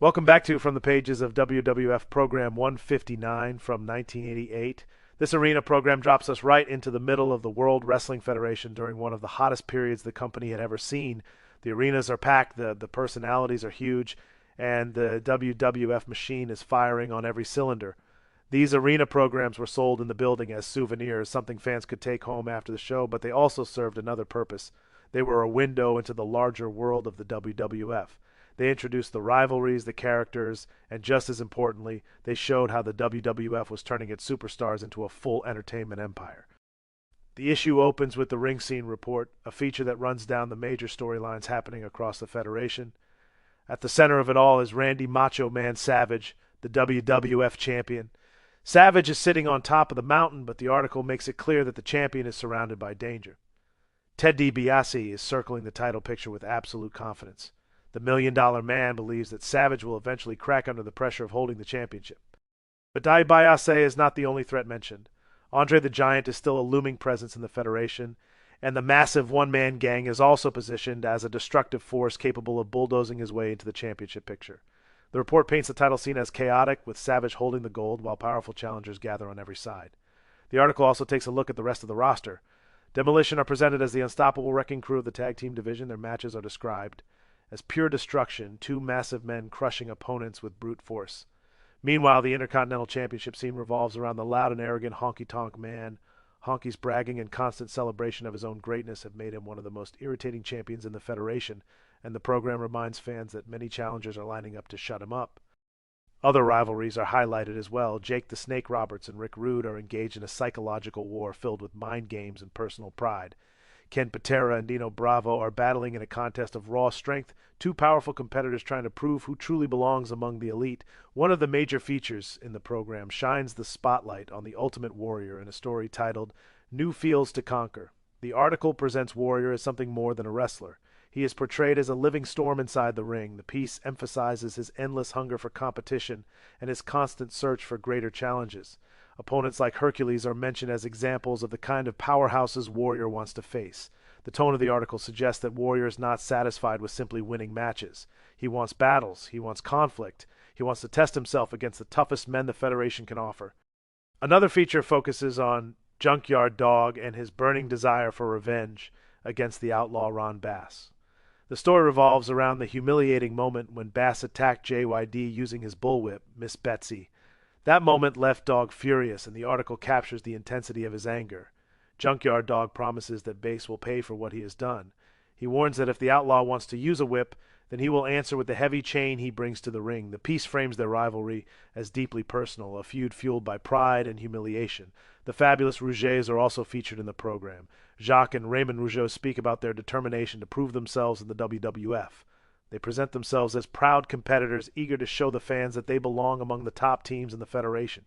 Welcome back to From the Pages of WWF Program 159 from 1988. This arena program drops us right into the middle of the World Wrestling Federation during one of the hottest periods the company had ever seen. The arenas are packed, the personalities are huge, and the WWF machine is firing on every cylinder. These arena programs were sold in the building as souvenirs, something fans could take home after the show, but they also served another purpose. They were a window into the larger world of the WWF. They introduced the rivalries, the characters, and just as importantly, they showed how the WWF was turning its superstars into a full entertainment empire. The issue opens with the Ring Scene Report, a feature that runs down the major storylines happening across the Federation. At the center of it all is Randy Macho Man Savage, the WWF champion. Savage is sitting on top of the mountain, but the article makes it clear that the champion is surrounded by danger. Ted DiBiase is circling the title picture with absolute confidence. The $1 Million Man believes that Savage will eventually crack under the pressure of holding the championship. But DiBiase is not the only threat mentioned. Andre the Giant is still a looming presence in the Federation, and the massive one-man gang is also positioned as a destructive force capable of bulldozing his way into the championship picture. The report paints the title scene as chaotic, with Savage holding the gold while powerful challengers gather on every side. The article also takes a look at the rest of the roster. Demolition are presented as the unstoppable wrecking crew of the tag team division. Their matches are described as pure destruction, two massive men crushing opponents with brute force. Meanwhile, the Intercontinental Championship scene revolves around the loud and arrogant honky-tonk man. Honky's bragging and constant celebration of his own greatness have made him one of the most irritating champions in the Federation, and the program reminds fans that many challengers are lining up to shut him up. Other rivalries are highlighted as well. Jake the Snake Roberts and Rick Rude are engaged in a psychological war filled with mind games and personal pride. Ken Patera and Dino Bravo are battling in a contest of raw strength, two powerful competitors trying to prove who truly belongs among the elite. One of the major features in the program shines the spotlight on the Ultimate Warrior in a story titled New Fields to Conquer. The article presents Warrior as something more than a wrestler. He is portrayed as a living storm inside the ring. The piece emphasizes his endless hunger for competition and his constant search for greater challenges. Opponents like Hercules are mentioned as examples of the kind of powerhouses Warrior wants to face. The tone of the article suggests that Warrior is not satisfied with simply winning matches. He wants battles. He wants conflict. He wants to test himself against the toughest men the Federation can offer. Another feature focuses on Junkyard Dog and his burning desire for revenge against the Outlaw Ron Bass. The story revolves around the humiliating moment when Bass attacked JYD using his bullwhip, Miss Betsy. That moment left Dog furious, and the article captures the intensity of his anger. Junkyard Dog promises that Bass will pay for what he has done. He warns that if the outlaw wants to use a whip, then he will answer with the heavy chain he brings to the ring. The piece frames their rivalry as deeply personal, a feud fueled by pride and humiliation. The Fabulous Rougeaus are also featured in the program. Jacques and Raymond Rougeau speak about their determination to prove themselves in the WWF. They present themselves as proud competitors eager to show the fans that they belong among the top teams in the Federation.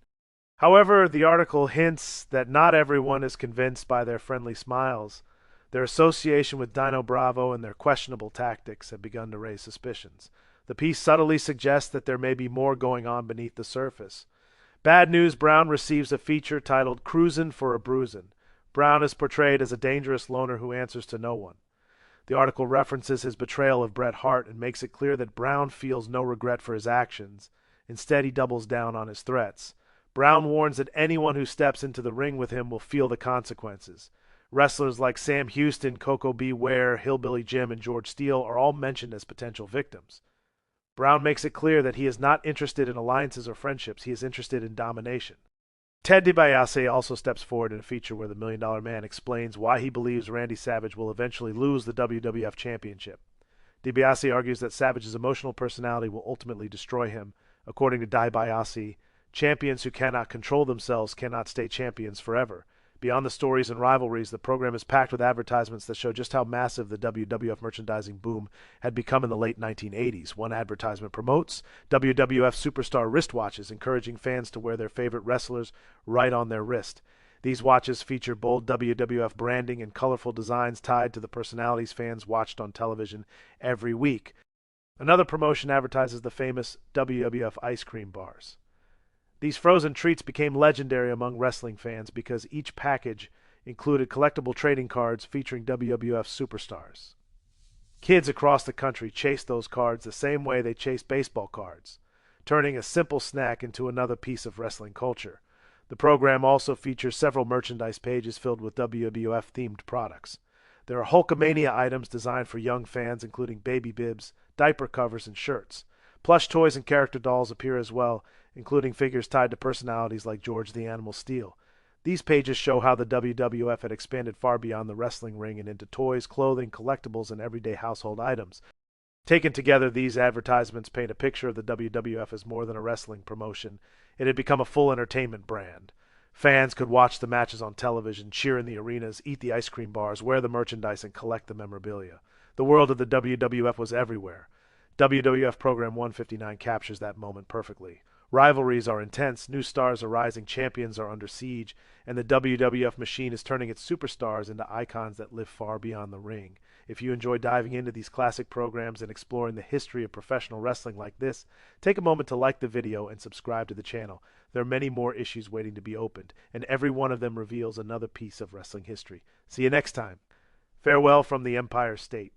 However, the article hints that not everyone is convinced by their friendly smiles. Their association with Dino Bravo and their questionable tactics have begun to raise suspicions. The piece subtly suggests that there may be more going on beneath the surface. Bad News Brown receives a feature titled Cruisin' for a Bruisin'. Brown is portrayed as a dangerous loner who answers to no one. The article references his betrayal of Bret Hart and makes it clear that Brown feels no regret for his actions. Instead, he doubles down on his threats. Brown warns that anyone who steps into the ring with him will feel the consequences. Wrestlers like Sam Houston, Coco B. Ware, Hillbilly Jim, and George Steele are all mentioned as potential victims. Brown makes it clear that he is not interested in alliances or friendships. He is interested in domination. Ted DiBiase also steps forward in a feature where the $1 Million Man explains why he believes Randy Savage will eventually lose the WWF Championship. DiBiase argues that Savage's emotional personality will ultimately destroy him. According to DiBiase, champions who cannot control themselves cannot stay champions forever. Beyond the stories and rivalries, the program is packed with advertisements that show just how massive the WWF merchandising boom had become in the late 1980s. One advertisement promotes WWF Superstar wristwatches, encouraging fans to wear their favorite wrestlers right on their wrist. These watches feature bold WWF branding and colorful designs tied to the personalities fans watched on television every week. Another promotion advertises the famous WWF ice cream bars. These frozen treats became legendary among wrestling fans because each package included collectible trading cards featuring WWF superstars. Kids across the country chase those cards the same way they chase baseball cards, turning a simple snack into another piece of wrestling culture. The program also features several merchandise pages filled with WWF-themed products. There are Hulkamania items designed for young fans, including baby bibs, diaper covers, and shirts. Plush toys and character dolls appear as well, including figures tied to personalities like George the Animal Steele. These pages show how the WWF had expanded far beyond the wrestling ring and into toys, clothing, collectibles, and everyday household items. Taken together, these advertisements paint a picture of the WWF as more than a wrestling promotion. It had become a full entertainment brand. Fans could watch the matches on television, cheer in the arenas, eat the ice cream bars, wear the merchandise, and collect the memorabilia. The world of the WWF was everywhere. WWF Program 159 captures that moment perfectly. Rivalries are intense, new stars are rising, champions are under siege, and the WWF machine is turning its superstars into icons that live far beyond the ring. If you enjoy diving into these classic programs and exploring the history of professional wrestling like this, take a moment to like the video and subscribe to the channel. There are many more issues waiting to be opened, and every one of them reveals another piece of wrestling history. See you next time. Farewell from the Empire State.